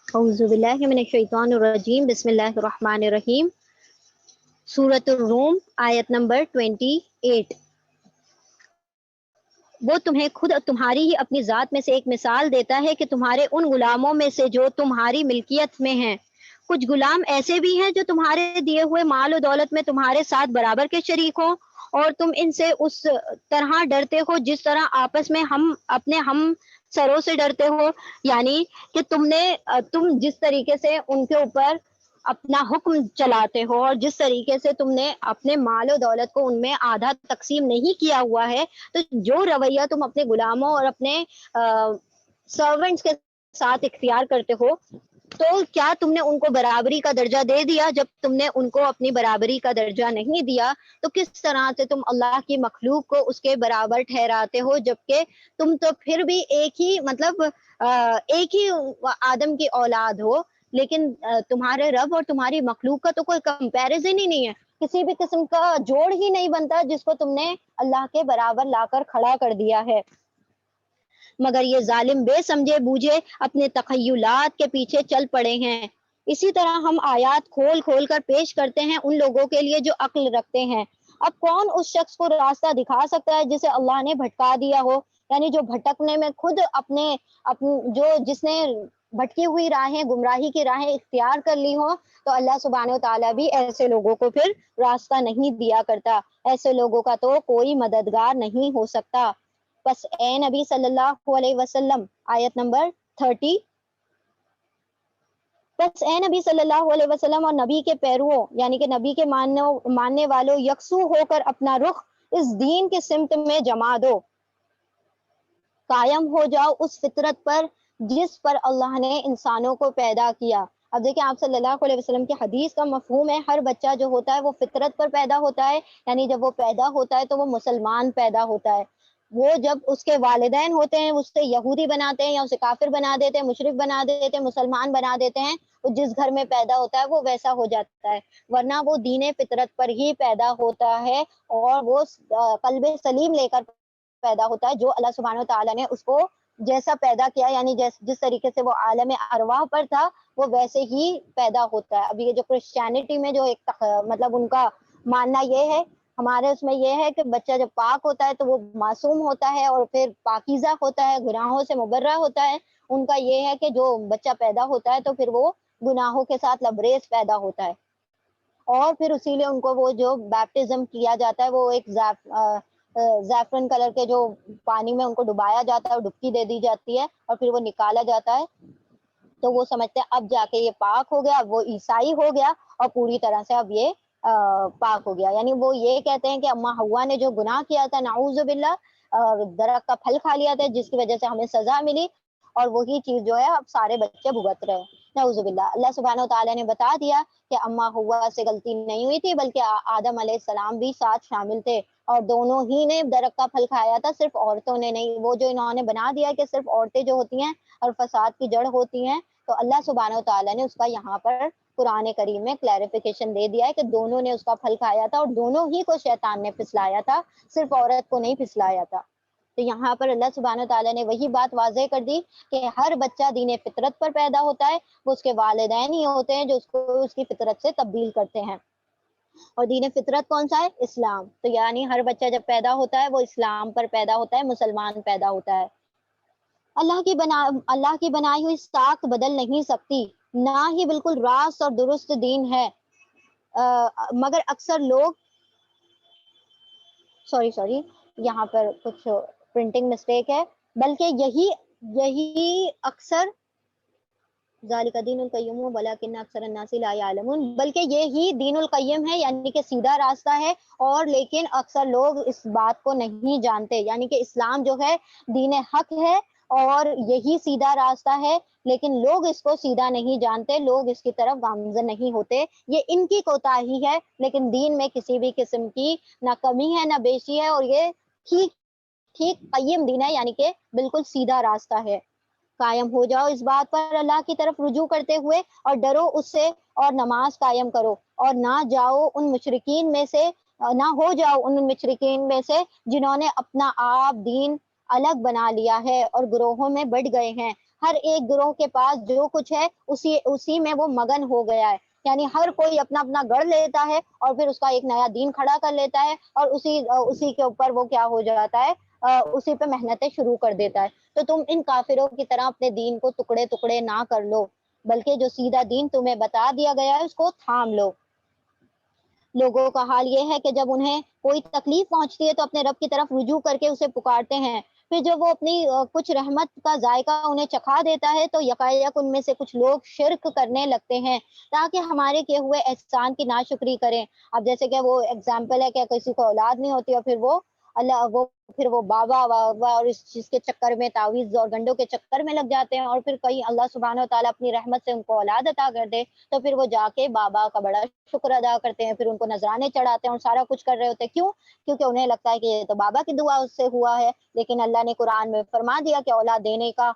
اعوذ باللہ من الشیطان الرجیم، بسم اللہ الرحمن الرحیم۔ سورۃ الروم آیت نمبر 28۔ وہ تمہیں خود تمہاری ہی اپنی ذات میں سے ایک مثال دیتا ہے کہ تمہارے ان غلاموں میں سے جو تمہاری ملکیت میں ہیں، کچھ غلام ایسے بھی ہیں جو تمہارے دیے ہوئے مال و دولت میں تمہارے ساتھ برابر کے شریک ہوں، اور تم ان سے اس طرح ڈرتے ہو جس طرح آپس میں ہم اپنے ہم سروں سے ڈرتے ہو، یعنی کہ تم جس طریقے سے ان کے اوپر اپنا حکم چلاتے ہو اور جس طریقے سے تم نے اپنے مال و دولت کو ان میں آدھا تقسیم نہیں کیا ہوا ہے، تو جو رویہ تم اپنے غلاموں اور اپنے سرونٹس کے ساتھ اختیار کرتے ہو، تو کیا تم نے ان کو برابری کا درجہ دے دیا؟ جب تم نے ان کو اپنی برابری کا درجہ نہیں دیا تو کس طرح سے تم اللہ کی مخلوق کو اس کے برابر ٹھہراتے ہو، جبکہ تم تو پھر بھی ایک ہی آدم کی اولاد ہو، لیکن تمہارے رب اور تمہاری مخلوق کا تو کوئی کمپیریزن ہی نہیں ہے، کسی بھی قسم کا جوڑ ہی نہیں بنتا جس کو تم نے اللہ کے برابر لا کر کھڑا کر دیا ہے۔ مگر یہ ظالم بے سمجھے بوجھے اپنے تخیلات کے پیچھے چل پڑے ہیں۔ اسی طرح ہم آیات کھول کھول کر پیش کرتے ہیں ان لوگوں کے لیے جو عقل رکھتے ہیں۔ اب کون اس شخص کو راستہ دکھا سکتا ہے جسے اللہ نے بھٹکا دیا ہو؟ یعنی جو بھٹکنے میں خود جس نے بھٹکی ہوئی راہیں، گمراہی کی راہیں اختیار کر لی ہوں، تو اللہ سبحانہ و تعالیٰ بھی ایسے لوگوں کو پھر راستہ نہیں دیا کرتا، ایسے لوگوں کا تو کوئی مددگار نہیں ہو سکتا۔ بس اے نبی صلی اللہ علیہ وسلم، آیت نمبر 30۔ بس اے نبی صلی اللہ علیہ وسلم اور نبی کے پیرووں، یعنی کہ نبی کے ماننے والوں، یکسو ہو کر اپنا رخ اس دین کی سمت میں جما دو، قائم ہو جاؤ اس فطرت پر جس پر اللہ نے انسانوں کو پیدا کیا۔ اب دیکھیں، آپ صلی اللہ علیہ وسلم کی حدیث کا مفہوم ہے، ہر بچہ جو ہوتا ہے وہ فطرت پر پیدا ہوتا ہے، یعنی جب وہ پیدا ہوتا ہے تو وہ مسلمان پیدا ہوتا ہے۔ وہ جب اس کے والدین ہوتے ہیں اسے یہودی بناتے ہیں یا اسے کافر بنا دیتے ہیں، مشرک بنا دیتے ہیں، مسلمان بنا دیتے ہیں، وہ جس گھر میں پیدا ہوتا ہے وہ ویسا ہو جاتا ہے، ورنہ وہ دین فطرت پر ہی پیدا ہوتا ہے اور وہ قلب سلیم لے کر پیدا ہوتا ہے، جو اللہ سبحانہ وتعالیٰ نے اس کو جیسا پیدا کیا، یعنی جس طریقے سے وہ عالم ارواح پر تھا وہ ویسے ہی پیدا ہوتا ہے۔ اب یہ جو کرسچینٹی میں جو ایک مطلب ان کا ماننا یہ ہے، ہمارے اس میں یہ ہے کہ بچہ جب پاک ہوتا ہے تو وہ معصوم ہوتا ہے اور پھر پاکیزہ ہوتا ہے، گناہوں سے مبرہ ہوتا ہے۔ ان کا یہ ہے کہ جو بچہ پیدا ہوتا ہے تو پھر وہ گناہوں کے ساتھ لبریز پیدا ہوتا ہے، اور پھر اسی لیے ان کو وہ جو بیپٹزم کیا جاتا ہے، وہ ایک زیفرن کلر کے جو پانی میں ان کو ڈبایا جاتا ہے اور ڈبکی دے دی جاتی ہے اور پھر وہ نکالا جاتا ہے، تو وہ سمجھتے ہیں اب جا کے یہ پاک ہو گیا، اب وہ عیسائی ہو گیا اور پوری طرح سے اب یہ پاک ہو گیا۔ یعنی وہ یہ کہتے ہیں کہ اما حوا نے جو گناہ کیا تھا، نعوذ باللہ، درخت کا پھل کھا لیا تھا جس کی وجہ سے ہمیں سزا ملی، اور وہی چیز جو ہے اب سارے بچے بھگت رہے ہیں، نعوذ باللہ۔ اللہ سبحانہ وتعالیٰ نے بتا دیا کہ اما حوا سے غلطی نہیں ہوئی تھی، بلکہ آدم علیہ السلام بھی ساتھ شامل تھے، اور دونوں ہی نے درخت کا پھل کھایا تھا، صرف عورتوں نے نہیں۔ وہ جو انہوں نے بنا دیا کہ صرف عورتیں جو ہوتی ہیں اور فساد کی جڑ ہوتی ہیں، تو اللہ سبحانہ وتعالیٰ نے اس کا یہاں پر قرآن کریم میں کلیریفیکیشن دے دیا ہے کہ دونوں نے اس کا پھل کھایا تھا اور دونوں ہی کو شیطان نے پھسلایا تھا، صرف عورت کو نہیں پھسلایا تھا۔ تو یہاں پر اللہ سبحانہ وتعالیٰ نے وہی بات واضح کر دی کہ ہر بچہ دین فطرت پر پیدا ہوتا ہے، وہ اس کے والدین ہی ہوتے ہیں جو اس کو اس کی فطرت سے تبدیل کرتے ہیں، اور دین فطرت کون سا ہے؟ اسلام۔ تو یعنی ہر بچہ جب پیدا ہوتا ہے وہ اسلام پر پیدا ہوتا ہے، مسلمان پیدا ہوتا ہے۔ اللہ کی بنائی ہوئی ساخت بدل نہیں سکتی، نہ ہی بالکل راست اور درست دین ہے، مگر اکثر لوگ سوری یہاں پر کچھ پرنٹنگ مسٹیک ہے، بلکہ یہی اکثر ذالک دین القیم ولکن اکثر الناس لا یعلمون، بلکہ یہی دین القیم ہے، یعنی کہ سیدھا راستہ ہے، اور لیکن اکثر لوگ اس بات کو نہیں جانتے، یعنی کہ اسلام جو ہے دین حق ہے اور یہی سیدھا راستہ ہے، لیکن لوگ اس کو سیدھا نہیں جانتے، لوگ اس کی طرف گامزن نہیں ہوتے، یہ ان کی کوتاہی ہے، لیکن دین میں کسی بھی قسم کی نہ کمی ہے نہ بیشی ہے، اور یہ ٹھیک قیم دین ہے، یعنی کہ بالکل سیدھا راستہ ہے۔ قائم ہو جاؤ اس بات پر اللہ کی طرف رجوع کرتے ہوئے اور ڈرو اس سے، اور نماز قائم کرو، اور نہ ہو جاؤ ان مشرکین میں سے جنہوں نے اپنا آپ دین الگ بنا لیا ہے اور گروہوں میں بٹ گئے ہیں. ہر ایک گروہ کے پاس جو کچھ ہے اسی میں وہ مگن ہو گیا ہے. یعنی ہر کوئی اپنا اپنا گڑھ لیتا ہے اور پھر اس کا ایک نیا دین کھڑا کر لیتا ہے اور اسی کے اوپر وہ کیا ہو جاتا ہے, اسی پہ محنتیں شروع کر دیتا ہے. تو تم ان کافروں کی طرح اپنے دین کو ٹکڑے ٹکڑے نہ کر لو, بلکہ جو سیدھا دین تمہیں بتا دیا گیا ہے اس کو تھام لو. لوگوں کا حال یہ ہے کہ جب انہیں کوئی تکلیف پہنچتی ہے تو اپنے رب کی طرف رجوع کر کے اسے پکارتے ہیں. پھر جب وہ اپنی کچھ رحمت کا ذائقہ انہیں چکھا دیتا ہے تو یکایک ان میں سے کچھ لوگ شرک کرنے لگتے ہیں تاکہ ہمارے کیے ہوئے احسان کی ناشکری کریں. اب جیسے کہ وہ ایگزامپل ہے کہ کسی کو اولاد نہیں ہوتی اور پھر وہ بابا اور اس چیز کے چکر میں, تعویذ اور گنڈوں کے چکر میں لگ جاتے ہیں, اور پھر کہیں اللہ سبحانہ و تعالیٰ اپنی رحمت سے ان کو اولاد عطا کر دے تو پھر وہ جا کے بابا کا بڑا شکر ادا کرتے ہیں, پھر ان کو نذرانے چڑھاتے ہیں اور سارا کچھ کر رہے ہوتے ہیں. کیوں؟ کیونکہ انہیں لگتا ہے کہ یہ تو بابا کی دعا اس سے ہوا ہے. لیکن اللہ نے قرآن میں فرما دیا کہ اولاد دینے کا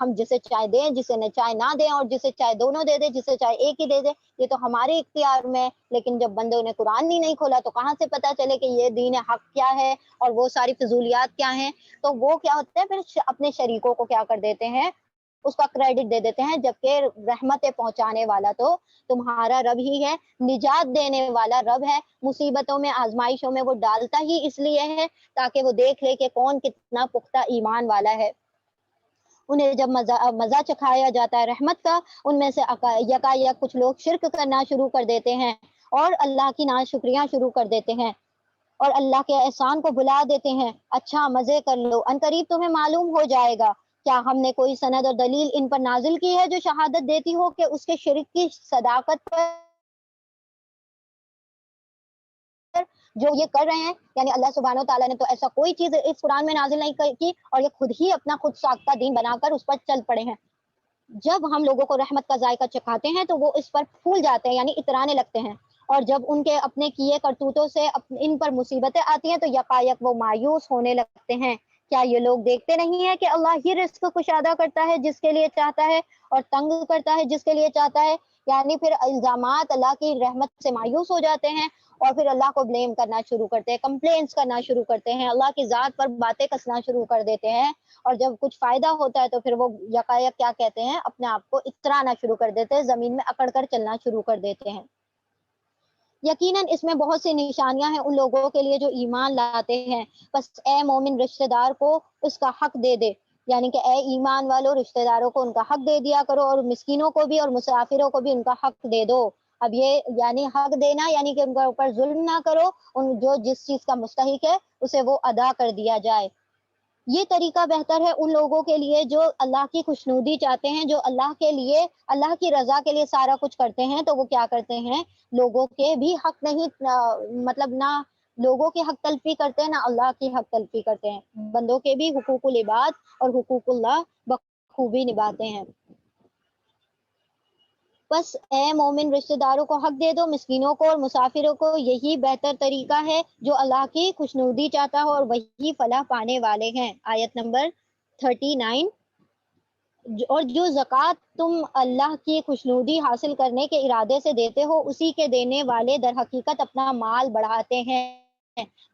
ہم جسے چاہے دیں, جسے نہ چاہے نہ دیں, اور جسے چاہے دونوں دے دیں, جسے چاہے ایک ہی دے دیں. یہ تو ہمارے اختیار میں. لیکن جب بندوں نے قرآن نہیں کھولا تو کہاں سے پتا چلے کہ یہ دین حق کیا ہے اور وہ ساری فضولیات کیا ہیں. تو وہ کیا ہوتے ہیں, پھر اپنے شریکوں کو کیا کر دیتے ہیں, اس کا کریڈٹ دے دیتے ہیں, جبکہ رحمتیں پہنچانے والا تو تمہارا رب ہی ہے, نجات دینے والا رب ہے. مصیبتوں میں, آزمائشوں میں وہ ڈالتا ہی اس لیے ہے تاکہ وہ دیکھ لے کہ کون کتنا پختہ ایمان والا ہے. انہیں جب مزہ چکھایا جاتا ہے رحمت کا, ان میں سے یکایک کچھ لوگ شرک کرنا شروع کر دیتے ہیں اور اللہ کی ناشکریاں شروع کر دیتے ہیں اور اللہ کے احسان کو بھلا دیتے ہیں. اچھا مزے کر لو, عنقریب تمہیں معلوم ہو جائے گا. کیا ہم نے کوئی سند اور دلیل ان پر نازل کی ہے جو شہادت دیتی ہو کہ اس کے شرک کی صداقت پر جو یہ کر رہے ہیں؟ یعنی اللہ سبحانہ و تعالیٰ نے تو ایسا کوئی چیز اس قرآن میں نازل نہیں کی اور یہ خود ہی اپنا خود ساختہ دین بنا کر اس پر چل پڑے ہیں. جب ہم لوگوں کو رحمت کا ذائقہ چکھاتے ہیں تو وہ اس پر پھول جاتے ہیں, یعنی اترانے لگتے ہیں, اور جب ان کے اپنے کیے کرتوتوں سے ان پر مصیبتیں آتی ہیں تو یکایک وہ مایوس ہونے لگتے ہیں. کیا یہ لوگ دیکھتے نہیں ہیں کہ اللہ ہی رزق کشادہ کرتا ہے جس کے لیے چاہتا ہے اور تنگ کرتا ہے جس کے لیے چاہتا ہے. یعنی پھر الزامات اللہ کی رحمت سے مایوس ہو جاتے ہیں اور پھر اللہ کو بلیم کرنا شروع کرتے ہیں, کمپلینس کرنا شروع کرتے ہیں, اللہ کی ذات پر باتیں کسنا شروع کر دیتے ہیں, اور جب کچھ فائدہ ہوتا ہے تو پھر وہ یکایک کیا کہتے ہیں, اپنے آپ کو اترانا شروع کر دیتے ہیں, زمین میں اکڑ کر چلنا شروع کر دیتے ہیں. یقیناً اس میں بہت سی نشانیاں ہیں ان لوگوں کے لیے جو ایمان لاتے ہیں. بس اے مومن رشتہ دار کو اس کا حق دے دے, یعنی کہ اے ایمان والو رشتہ داروں کو ان کا حق دے دیا کرو, اور مسکینوں کو بھی اور مسافروں کو بھی ان کا حق دے دو. اب یہ یعنی حق دینا یعنی کہ ان کے اوپر ظلم نہ کرو, ان جو جس چیز کا مستحق ہے اسے وہ ادا کر دیا جائے. یہ طریقہ بہتر ہے ان لوگوں کے لیے جو اللہ کی خوشنودی چاہتے ہیں, جو اللہ کے لیے, اللہ کی رضا کے لیے سارا کچھ کرتے ہیں. تو وہ کیا کرتے ہیں, لوگوں کے بھی حق نہیں, مطلب نہ لوگوں کے حق تلفی کرتے ہیں نہ اللہ کی حق تلفی کرتے ہیں, بندوں کے بھی حقوق العباد اور حقوق اللہ بخوبی نبھاتے ہیں. بس اے مومن رشتہ داروں کو حق دے دو, مسکینوں کو اور مسافروں کو, یہی بہتر طریقہ ہے جو اللہ کی خوشنودی چاہتا ہو اور وہی فلاح پانے والے ہیں. آیت نمبر 39. اور جو زکوٰۃ تم اللہ کی خوشنودی حاصل کرنے کے ارادے سے دیتے ہو, اسی کے دینے والے در حقیقت اپنا مال بڑھاتے ہیں.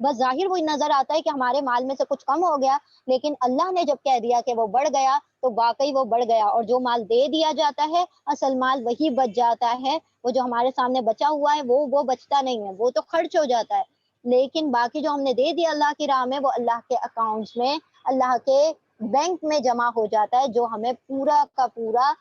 بس ظاہر وہ نظر آتا ہے کہ ہمارے مال میں سے کچھ کم ہو گیا, لیکن اللہ نے جب کہہ دیا کہ وہ بڑھ گیا تو واقعی وہ بڑھ گیا, اور جو مال دے دیا جاتا ہے اصل مال وہی بچ جاتا ہے. وہ جو ہمارے سامنے بچا ہوا ہے وہ بچتا نہیں ہے, وہ تو خرچ ہو جاتا ہے, لیکن باقی جو ہم نے دے دیا اللہ کی راہ میں وہ اللہ کے اکاؤنٹس میں, اللہ کے بینک میں جمع ہو جاتا ہے, جو ہمیں پورا کا پورا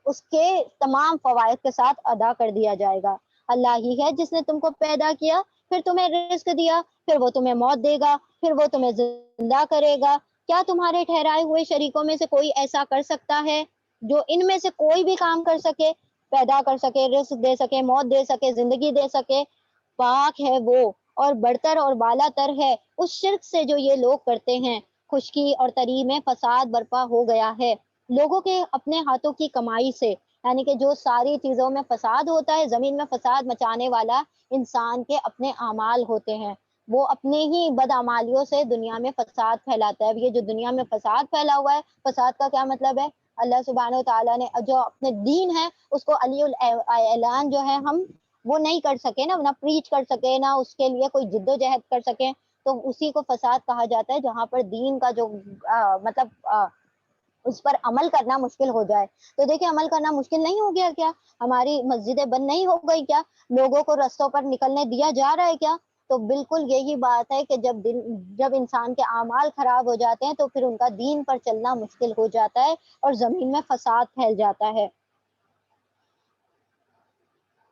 اس کے تمام فوائد کے ساتھ ادا کر دیا جائے گا. اللہ ہی ہے جس نے تم کو پیدا کیا, پھر تمہیں رزق دیا, پھر وہ تمہیں موت دے گا, پھر وہ تمہیں زندہ کرے گا. کیا تمہارے ٹھہرائے ہوئے شریکوں میں سے کوئی ایسا کر سکتا ہے جو ان میں سے کوئی بھی کام کر سکے, پیدا کر سکے, رزق دے سکے, موت دے سکے, زندگی دے سکے؟ پاک ہے وہ اور برتر اور بالا تر ہے اس شرک سے جو یہ لوگ کرتے ہیں. خشکی اور تری میں فساد برپا ہو گیا ہے لوگوں کے اپنے ہاتھوں کی کمائی سے, یعنی کہ جو ساری چیزوں میں فساد ہوتا ہے, زمین میں فساد مچانے والا انسان کے اپنے اعمال ہوتے ہیں. وہ اپنے ہی بدعمالیوں سے دنیا میں فساد پھیلاتا ہے. اب یہ جو دنیا میں فساد پھیلا ہوا ہے, فساد کا کیا مطلب ہے؟ اللہ سبحانہ و تعالیٰ نے جو اپنے دین ہے اس کو علی الاعلان جو ہے ہم وہ نہیں کر سکے, نہ پریچ کر سکے, نہ اس کے لیے کوئی جد و جہد کر سکے. تو اسی کو فساد کہا جاتا ہے، جہاں پر دین کا جو اس پر عمل کرنا مشکل ہو جائے۔ تو دیکھیں عمل کرنا مشکل نہیں ہو گیا کیا؟ ہماری مسجدیں بند نہیں ہو گئی کیا؟ لوگوں کو رستوں پر نکلنے دیا جا رہا ہے کیا؟ تو بالکل یہی بات ہے کہ جب انسان کے اعمال خراب ہو جاتے ہیں تو پھر ان کا دین پر چلنا مشکل ہو جاتا ہے اور زمین میں فساد پھیل جاتا ہے۔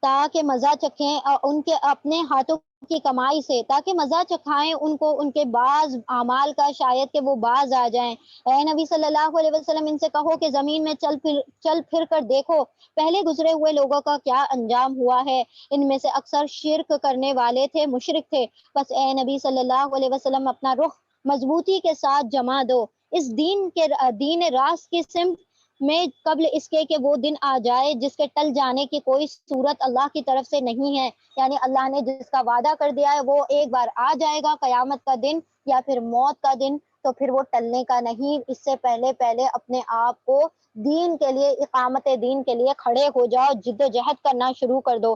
تاکہ مزہ چکھیں ان کے اپنے ہاتھوں کی کمائی سے، تاکہ مزہ چکھائیں ان کو ان کے بعض اعمال کا، شاید کہ وہ باز آ جائیں۔ اے نبی صلی اللہ علیہ وسلم ان سے کہو کہ زمین میں چل پھر کر دیکھو پہلے گزرے ہوئے لوگوں کا کیا انجام ہوا ہے، ان میں سے اکثر شرک کرنے والے تھے، مشرک تھے۔ بس اے نبی صلی اللہ علیہ وسلم اپنا رخ مضبوطی کے ساتھ جما دو اس دین راست کی سمت میں، قبل اس کے کہ وہ دن آ جائے جس کے ٹل جانے کی کوئی صورت اللہ کی طرف سے نہیں ہے۔ یعنی اللہ نے جس کا وعدہ کر دیا ہے وہ ایک بار آ جائے گا، قیامت کا دن یا پھر موت کا دن، تو پھر وہ ٹلنے کا نہیں۔ اس سے پہلے اپنے آپ کو دین کے لیے، اقامت دین کے لیے کھڑے ہو جاؤ، جد و جہد کرنا شروع کر دو۔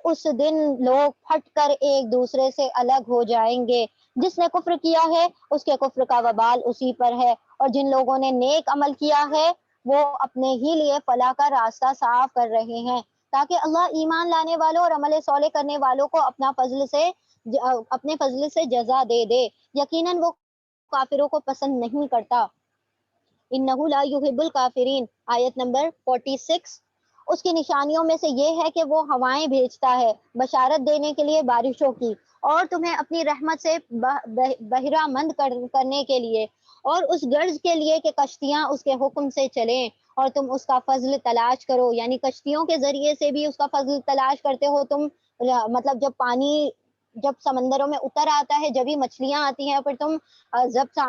اس دن لوگ پھٹ کر ایک دوسرے سے الگ ہو جائیں گے۔ جس نے کفر کیا ہے اس کے کفر کا وبال اسی پر ہے، اور جن لوگوں نے نیک عمل کیا ہے وہ اپنے ہی لیے فلاح کا راستہ صاف کر رہے ہیں، تاکہ اللہ ایمان لانے والوں اور عمل صالح کرنے والوں کو اپنے فضل سے جزا دے دے۔ یقیناً وہ کافروں کو پسند نہیں کرتا۔ انہ لا یحب الکافرین، آیت نمبر 46۔ اس کی نشانیوں میں سے یہ ہے کہ وہ ہوائیں بھیجتا ہے بشارت دینے کے لیے بارشوں کی، اور تمہیں اپنی رحمت سے بہرہ مند کرنے کے لیے، اور اس غرض کے لیے کہ کشتیاں اس کے حکم سے چلیں اور تم اس کا فضل تلاش کرو۔ یعنی کشتیوں کے ذریعے سے بھی اس کا فضل تلاش کرتے ہو تم، مطلب جب سمندروں میں اتر آتا ہے جبھی مچھلیاں آتی ہیں، پھر تم جب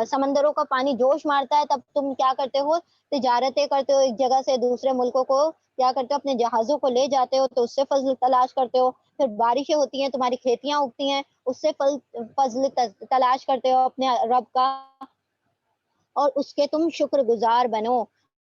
سمندروں کا پانی جوش مارتا ہے تب تم کیا کرتے ہو؟ تجارتیں کرتے ہو، ایک جگہ سے دوسرے ملکوں کو کیا کرتے ہو؟ اپنے جہازوں کو لے جاتے ہو، تو اس سے فضل تلاش کرتے ہو۔ پھر بارشیں ہوتی ہیں، تمہاری کھیتیاں اگتی ہیں، اس سے فضل تلاش کرتے ہو اپنے رب کا، اور اس کے تم شکر گزار بنو۔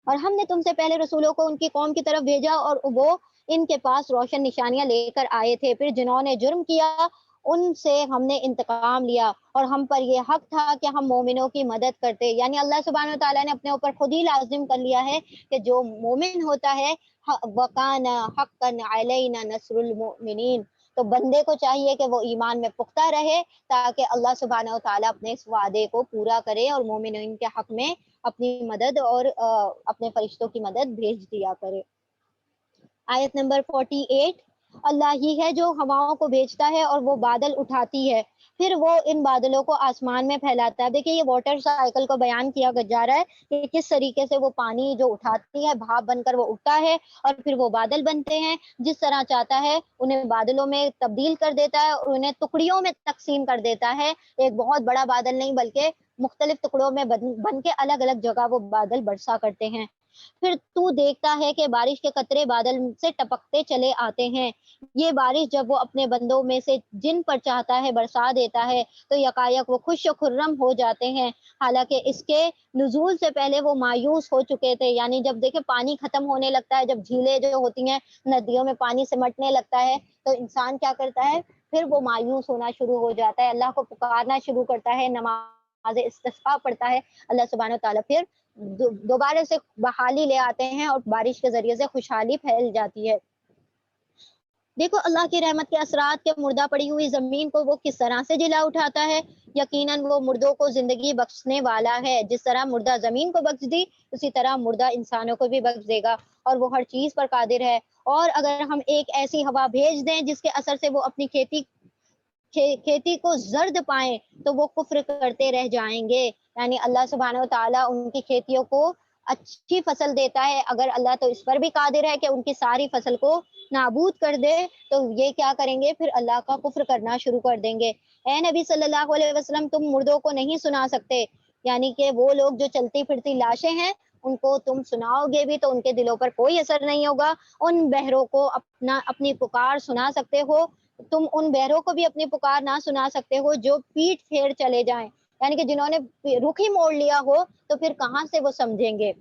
اور ہم نے تم سے پہلے رسولوں کو ان کی قوم کی طرف بھیجا اور وہ ان کے پاس روشن نشانیاں لے کر آئے تھے، پھر جنہوں نے جرم کیا ان سے ہم نے انتقام لیا، اور ہم پر یہ حق تھا کہ ہم مومنوں کی مدد کرتے۔ یعنی اللہ سبحانہ وتعالیٰ نے اپنے اوپر خود ہی لازم کر لیا ہے کہ جو مومن ہوتا ہے، وَقَانَ حَقًّا عَلَيْنَا نَصْرُ الْمُؤْمِنِينَ، تو بندے کو چاہیے کہ وہ ایمان میں پختہ رہے تاکہ اللہ سبحانہ وتعالیٰ اپنے اس وعدے کو پورا کرے اور مومنین کے حق میں اپنی مدد اور اپنے فرشتوں کی مدد بھیج دیا کرے۔ آیت نمبر 48۔ اللہ ہی ہے جو ہواؤں کو بھیجتا ہے اور وہ بادل اٹھاتی ہے، پھر وہ ان بادلوں کو آسمان میں پھیلاتا ہے۔ دیکھیں یہ واٹر سائیکل کو بیان کیا جا رہا ہے کہ کس طریقے سے وہ پانی جو اٹھاتی ہے بھاپ بن کر وہ اٹھتا ہے، اور پھر وہ بادل بنتے ہیں، جس طرح چاہتا ہے انہیں بادلوں میں تبدیل کر دیتا ہے اور انہیں ٹکڑیوں میں تقسیم کر دیتا ہے۔ ایک بہت بڑا بادل نہیں بلکہ مختلف ٹکڑوں میں بن کے الگ الگ جگہ وہ بادل برسا کرتے ہیں۔ پھر تو دیکھتا ہے کہ بارش کے قطرے بادل سے ٹپکتے چلے آتے ہیں، یہ بارش جب وہ اپنے بندوں میں سے جن پر چاہتا ہے برسا دیتا ہے تو یکایک وہ خوش و خرم ہو جاتے ہیں، حالانکہ اس کے نزول سے پہلے وہ مایوس ہو چکے تھے۔ یعنی جب دیکھیں پانی ختم ہونے لگتا ہے، جب جھیلیں جو ہوتی ہیں ندیوں میں پانی سمٹنے لگتا ہے تو انسان کیا کرتا ہے؟ پھر وہ مایوس ہونا شروع ہو جاتا ہے، اللہ کو پکارنا شروع کرتا ہے، نماز استسقاء پڑھتا ہے، اللہ سبحانہ وتعالیٰ پھر دوبارہ سے بحالی لے آتے ہیں اور بارش کے ذریعے سے خوشحالی پھیل جاتی ہے۔ دیکھو اللہ کی رحمت کے اثرات کے مردہ پڑی ہوئی زمین کو وہ کس طرح سے جلا اٹھاتا ہے۔ یقیناً وہ مردوں کو زندگی بخشنے والا ہے، جس طرح مردہ زمین کو بخش دی اسی طرح مردہ انسانوں کو بھی بخش دے گا، اور وہ ہر چیز پر قادر ہے۔ اور اگر ہم ایک ایسی ہوا بھیج دیں جس کے اثر سے وہ اپنی کھیتی کو زرد پائیں تو وہ کفر کرتے رہ جائیں گے۔ یعنی اللہ سبحانہ وتعالیٰ ان کی کھیتیوں کو اچھی فصل دیتا ہے، اگر اللہ تو اس پر بھی قادر ہے کہ ان کی ساری فصل کو نابود کر دے تو یہ کیا کریں گے؟ پھر اللہ کا کفر کرنا شروع کر دیں گے۔ اے نبی صلی اللہ علیہ وسلم تم مردوں کو نہیں سنا سکتے، یعنی کہ وہ لوگ جو چلتی پھرتی لاشیں ہیں ان کو تم سناؤ گے بھی تو ان کے دلوں پر کوئی اثر نہیں ہوگا۔ ان بہروں کو اپنی پکار سنا سکتے ہو، تم ان بہروں کو بھی اپنی پکار نہ سنا سکتے ہو جو پیٹ پھیر چلے جائیں، یعنی کہ جنہوں نے رخ ہی موڑ لیا ہو تو پھر کہاں سے وہ سمجھیں گے۔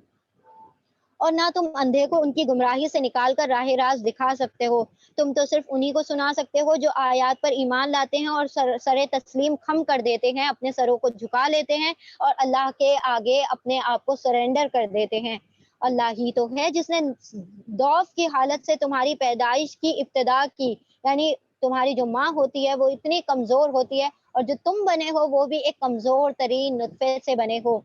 اور نہ تم اندھے کو ان کی گمراہی سے نکال کر راہ راست دکھا سکتے ہو، تم تو صرف انہی کو سنا سکتے ہو جو آیات پر ایمان لاتے ہیں اور سر تسلیم خم کر دیتے ہیں، اپنے سروں کو جھکا لیتے ہیں اور اللہ کے آگے اپنے آپ کو سرنڈر کر دیتے ہیں۔ اللہ ہی تو ہے جس نے ضعف کی حالت سے تمہاری پیدائش کی ابتدا کی، یعنی تمہاری جو ماں ہوتی ہے وہ اتنی کمزور ہوتی ہے، اور جو تم بنے ہو وہ بھی ایک کمزور ترین نطفے سے بنے ہو،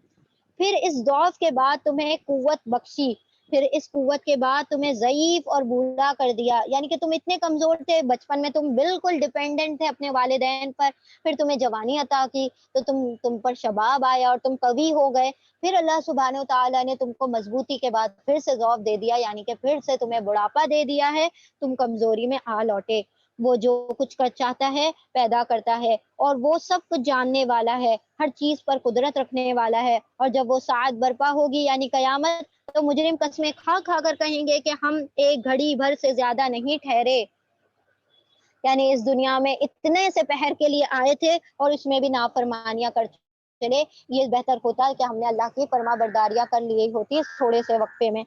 پھر اس ضعف کے بعد تمہیں قوت بخشی، پھر اس قوت کے بعد تمہیں ضعیف اور بوڑھا کر دیا، یعنی کہ تم اتنے کمزور تھے بچپن میں، تم بالکل ڈیپینڈنٹ تھے اپنے والدین پر، پھر تمہیں جوانی عطا کی تو تم پر شباب آیا اور تم قوی ہو گئے، پھر اللہ سبحانہ وتعالیٰ نے تم کو مضبوطی کے بعد پھر سے ضعف دے دیا، یعنی کہ پھر سے تمہیں بڑھاپا دے دیا ہے، تم کمزوری میں آ لوٹے۔ وہ جو کچھ کر چاہتا ہے پیدا کرتا ہے، اور وہ سب کچھ جاننے والا ہے، ہر چیز پر قدرت رکھنے والا ہے، اور جب وہ ساعت برپا ہوگی یعنی قیامت، تو مجرم قسمیں کھا کھا کر کہیں گے کہ ہم ایک گھڑی بھر سے زیادہ نہیں ٹھہرے، یعنی اس دنیا میں اتنے سے پہر کے لیے آئے تھے اور اس میں بھی نافرمانیاں کر چلے، یہ بہتر ہوتا ہے کہ ہم نے اللہ کی فرما برداریاں کر لی ہوتی اس تھوڑے سے وقفے میں۔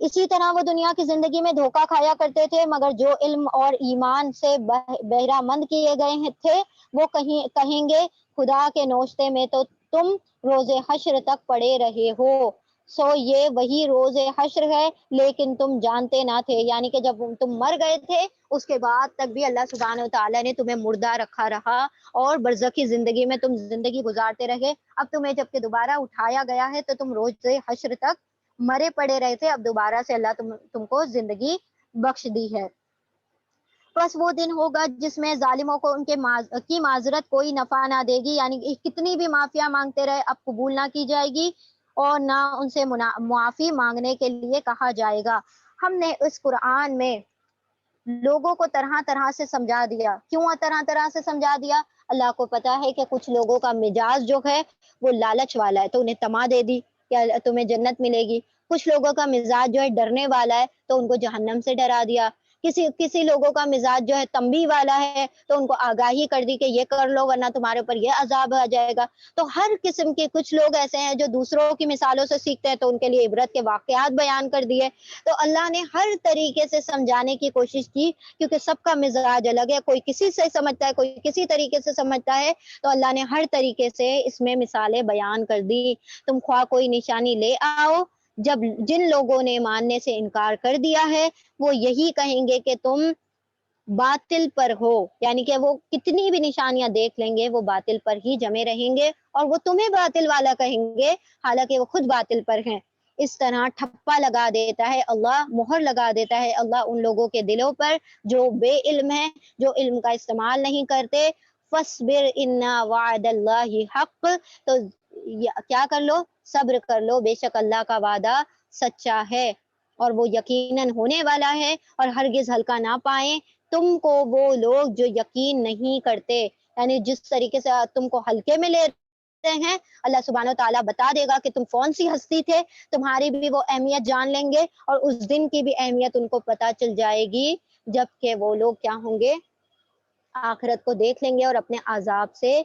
اسی طرح وہ دنیا کی زندگی میں دھوکہ کھایا کرتے تھے، مگر جو علم اور ایمان سے بہرہ مند کیے گئے تھے وہ کہیں گے خدا کے نوشتے میں تو تم روز حشر تک پڑے رہے ہو، سو یہ وہی روز حشر ہے لیکن تم جانتے نہ تھے، یعنی کہ جب تم مر گئے تھے اس کے بعد تک بھی اللہ سبحانہ وتعالیٰ نے تمہیں مردہ رکھا رہا اور برزخی زندگی میں تم زندگی گزارتے رہے، اب تمہیں جب کہ دوبارہ اٹھایا گیا ہے تو تم روز حشر تک مرے پڑے رہے تھے، اب دوبارہ سے اللہ تم کو زندگی بخش دی ہے۔ بس وہ دن ہوگا جس میں ظالموں کو ان کی معذرت کوئی نفع نہ دے گی، یعنی کتنی بھی معافیا مانگتے رہے اب قبول نہ کی جائے گی اور نہ ان سے معافی مانگنے کے لیے کہا جائے گا۔ ہم نے اس قرآن میں لوگوں کو طرح طرح سے سمجھا دیا، کیوں طرح طرح سے سمجھا دیا؟ اللہ کو پتا ہے کہ کچھ لوگوں کا مزاج جو ہے وہ لالچ والا ہے تو انہیں تما دے دی کہ تمہیں جنت ملے گی، کچھ لوگوں کا مزاج جو ہے ڈرنے والا ہے تو ان کو جہنم سے ڈرا دیا، کسی لوگوں کا مزاج جو ہے تنبیہ والا ہے تو ان کو آگاہی کر دی کہ یہ کر لو ورنہ تمہارے اوپر یہ عذاب آ جائے گا۔ تو ہر قسم کے کچھ لوگ ایسے ہیں جو دوسروں کی مثالوں سے سیکھتے ہیں تو ان کے لیے عبرت کے واقعات بیان کر دیے، تو اللہ نے ہر طریقے سے سمجھانے کی کوشش کی، کیونکہ سب کا مزاج الگ ہے، کوئی کسی سے سمجھتا ہے کوئی کسی طریقے سے سمجھتا ہے، تو اللہ نے ہر طریقے سے اس میں مثالیں بیان کر دی۔ تم خواہ کوئی نشانی لے آؤ، جن لوگوں نے ماننے سے انکار کر دیا ہے وہ یہی کہیں گے کہ تم باطل پر ہو، یعنی کہ وہ کتنی بھی نشانیاں دیکھ لیں گے وہ باطل پر ہی جمے رہیں گے اور وہ تمہیں باطل والا کہیں گے حالانکہ وہ خود باطل پر ہیں۔ اس طرح ٹھپا لگا دیتا ہے اللہ، مہر لگا دیتا ہے اللہ ان لوگوں کے دلوں پر جو بے علم ہیں، جو علم کا استعمال نہیں کرتے۔ فَاصْبِرْ إِنَّ وَعْدَ اللَّهِ حَقٌّ، تو کیا کر لو؟ صبر کر لو، بے شک اللہ کا وعدہ سچا ہے اور وہ یقیناً ہونے والا ہے، اور ہرگز ہلکا نہ پائیں تم کو وہ لوگ جو یقین نہیں کرتے، یعنی جس طریقے سے تم کو ہلکے میں لیتے ہیں اللہ سبحانہ وتعالیٰ بتا دے گا کہ تم کون سی ہستی تھے، تمہاری بھی وہ اہمیت جان لیں گے اور اس دن کی بھی اہمیت ان کو پتہ چل جائے گی جبکہ وہ لوگ کیا ہوں گے، آخرت کو دیکھ لیں گے اور اپنے عذاب سے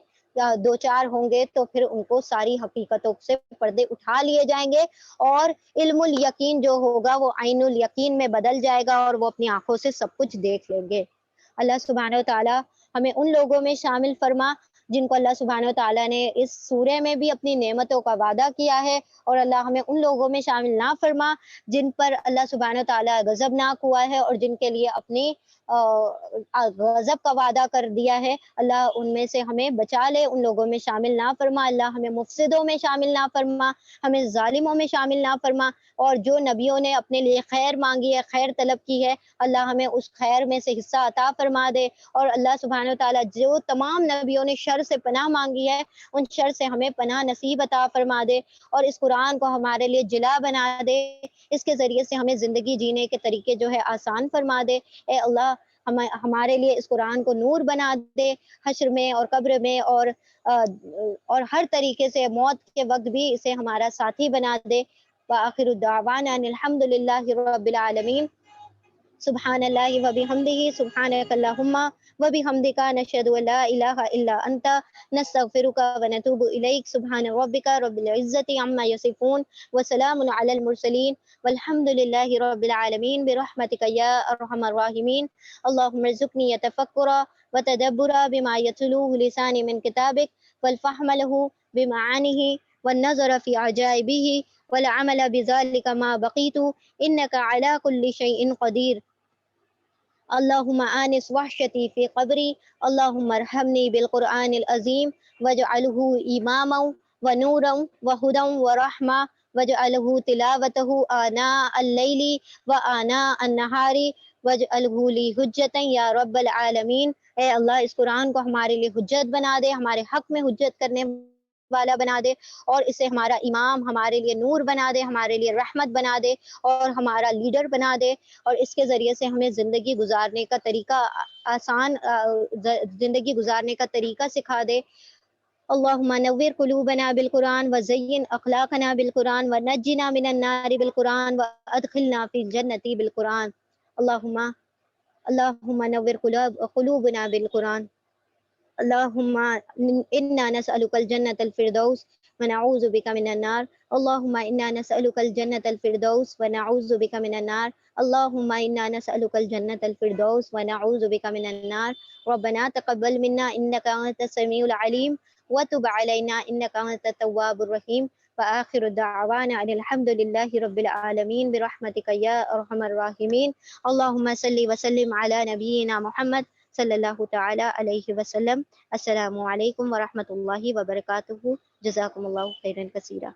دو چار ہوں گے تو پھر ان کو ساری حقیقتوں سے پردے اٹھا لیے جائیں گے اور علم الیقین جو ہوگا وہ عین الیقین میں بدل جائے گا اور وہ اپنی آنکھوں سے سب کچھ دیکھ لیں گے۔ اللہ سبحانہ وتعالیٰ ہمیں ان لوگوں میں شامل فرما جن کو اللہ سبحانہ وتعالیٰ نے اس سورہ میں بھی اپنی نعمتوں کا وعدہ کیا ہے، اور اللہ ہمیں ان لوگوں میں شامل نہ فرما جن پر اللہ سبحانہ وتعالیٰ غضبناک ہوا ہے اور جن کے لیے اپنی غضب کا وعدہ کر دیا ہے، اللہ ان میں سے ہمیں بچا لے، ان لوگوں میں شامل نہ فرما، اللہ ہمیں مفسدوں میں شامل نہ فرما، ہمیں ظالموں میں شامل نہ فرما، اور جو نبیوں نے اپنے لیے خیر مانگی ہے، خیر طلب کی ہے، اللہ ہمیں اس خیر میں سے حصہ عطا فرما دے، اور اللہ سبحانہ وتعالیٰ جو تمام نبیوں نے شر سے پناہ مانگی ہے ان شر سے ہمیں پناہ نصیب عطا فرما دے، اور اس قرآن کو ہمارے لیے جلا بنا دے، اس کے ذریعے سے ہمیں زندگی جینے کے طریقے جو ہے آسان فرما دے۔ اے اللہ ہمارے لیے اس قرآن کو نور بنا دے، حشر میں اور قبر میں اور ہر طریقے سے موت کے وقت بھی اسے ہمارا ساتھی بنا دے۔ وآخر الدعوانا ان الحمد للہ رب العالمین۔ سبحان اللہ و بحمدہ، سبحانک اللہم وبحمدك نشهد أن لا إله إلا أنت نستغفرك ونتوب إليك. سبحان ربك رب العزة عما يصفون وسلام على المرسلين والحمد لله رب العالمين برحمتك يا أرحم الراحمين. اللهم ارزقني تفكرا وتدبرا بما يتلوه لساني من كتابك والفهم له بمعانيه والنظر في عجائبه والعمل بذلك ما بقيت إنك على كل شيء قدير. اللهم آنس وحشتي في قبري. اللهم ارحمني بالقرآن العظيم واجعله إماما ونورا وهدى ورحمة واجعله تلاوته آناء الليل وآناء النهار واجعله لي حجة یا رب العالمین. اے اللہ اس قرآن کو ہمارے لیے حجت بنا دے، ہمارے حق میں حجت کرنے والا بنا دے، اور اسے ہمارا امام، ہمارے لیے نور بنا دے، ہمارے لیے رحمت بنا دے اور ہمارا لیڈر بنا دے، اور اس کے ذریعے سے ہمیں زندگی گزارنے کا طریقہ آسان زندگی گزارنے کا طریقہ سکھا دے. اللہم نور قلوبنا بالقرآن وزین اخلاقنا بالقرآن ونجنا من النار بالقرآن وادخلنا فی الجنت بالقرآن. اللہم نور قلوبنا بالقرآن. اللہم انا نسألک الجنة الفردوس ونعوذ بک من النار. اللہم انا نسألک الجنة الفردوس ونعوذ بک من النار. اللہم انا نسألک الجنة الفردوس ونعوذ بک من النار. ربنا تقبل منا انک انت السمیع العلیم وتب علینا انک انت التواب الرحیم. وآخر دعوانا ان الحمد للہ رب العالمین برحمتک یا ارحم الراحمین. اللہم صلی وسلم علی نبینا محمد صلی اللہ تعالی علیہ وسلم. السلام علیکم ورحمۃ اللہ وبرکاتہ. جزاکم اللہ خیرا کثیرا.